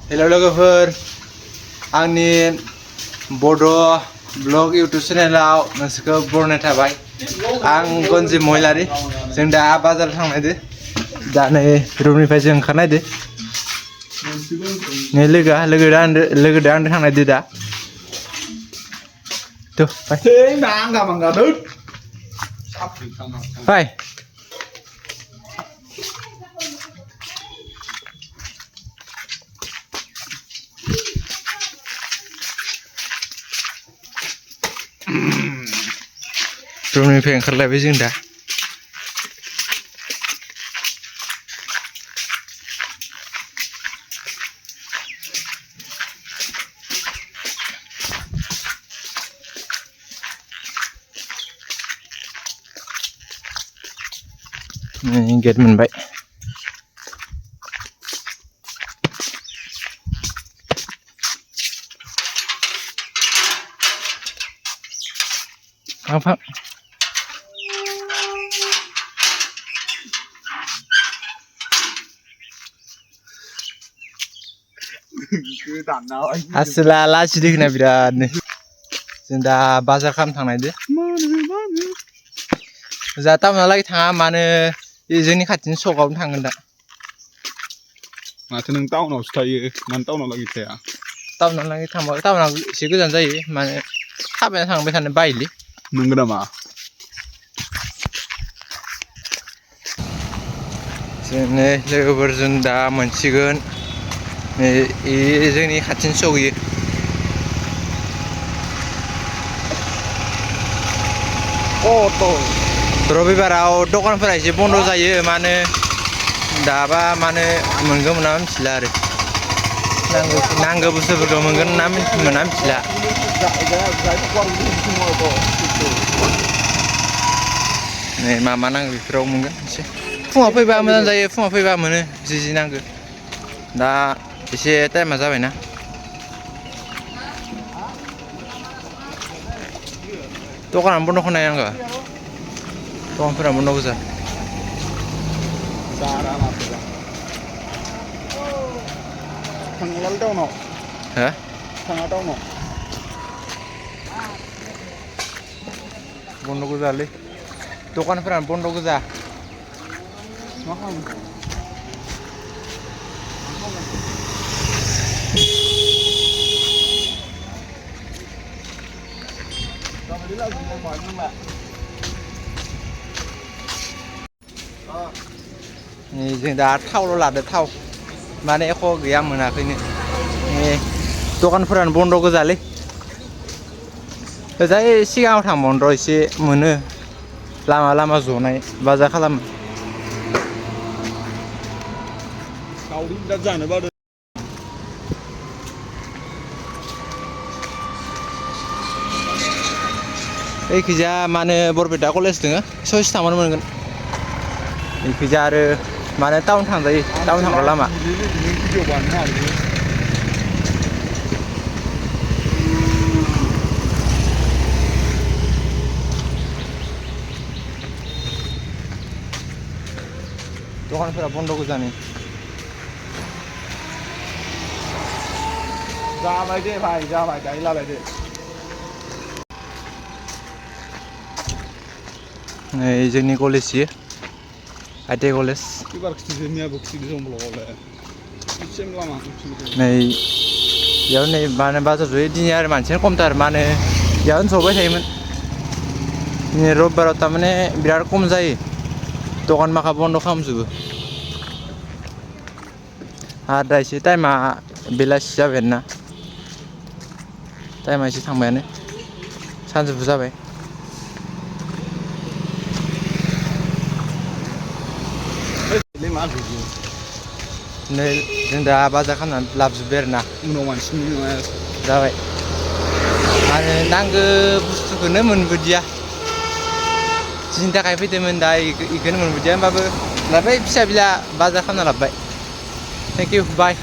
हेल' लोगोफोर आंनि बड' ब्लग इउटुब चेनेलाव नोंसोरखौ बरायनाय थाबाय आं गन्जि महिलारि जों दा बाजार थांनायदो दा नै रुमनिफ्राय जों ओंखारनायदो नै लोगोदो आंदो थांनायदो दा फाय रुमनिफ्राय ओंखारलायबाय जों दा गेट मोनबाय फां आसोला लाजिदों बिरादनो जों दा बाजार खालामनो थांनायदो जा टाउनालागै थाङा मानो जोंनि खाथिनि सकआवनो थांगोन दा माथो नों टाउनावसो थायो मानो टाउनावलागै थाया टाउनालागै थांबा टाउनाव एसे गोजान जायो माने थाबायना थांबाय थानो बायोलै नंगौ नामा जोंनि लोगोफोरजों दा मोनसिगोन जोंनि खाथिनि सक इयो रबिबाराव दखानफोरा एसे बन्द जायो मानो दाबा मानो मोनगोन मोना मिथिला आरो नांगौ बुस्थुफोरखौ मोनगोन ना मोना मिथिला नै मा नांगौ बेफोराव मोनगोन एसे फुङाव फैबा मोजां जायो फुङाव फैबा मोनो जि नांगौ दा एसे टाइमा जाबायना दखानानो बन्द खालामनाय आंगा दखानफोरा बन्द गोजा हो बन्द गोजालै दखानफोरानो बन्द गोजा मा खालामो जों दा थावल' लादो थाव माने एख' गैया मोनाखैनो दखानफोरानो बन्द गोजालै ओजाय सिगाङाव थांबावनो र' एसे मोनो लामा जनाय बाजार खालामो एखिजा माने बरपेटा कलेज दङ ससे थांबानो मोनगोन एखिजा आरो माने टाउन थांजायो टाउन थांग्रा लामा दखानफोरा बन्द गोजानि जाबाय दे भाई जाबाय दायो लाबाय दे नै जोंनि कलेज इयो आइटिआइ कलेज नै बेयाव नै माने बाजार जयो दिनै आरो मानसियानो खमथार माने बेयावनो जबाय थायोमोन दिनै रबिबाराव थारमाने बिराद खम जायो दखान माखा बन्द खालामजोबो आरो दा एसे टाइमा बेलासि जाबाय आरोना टाइमा एसे थांबायानो सानजौफु जाबाय नै जों दा बाजार खालामनानै लाबोजोब्बाय आरोना उनाव मानसिनि जाबाय आरो नांगौ बुस्थुखौनो मोनबोदिया जिनि थाखाय फैदोंमोन दा बेखौनो मोनबोदिया होमबाबो लाबोबाय फिसा बिला बाजार खालामना लाबोबाय थेंक इउ बाय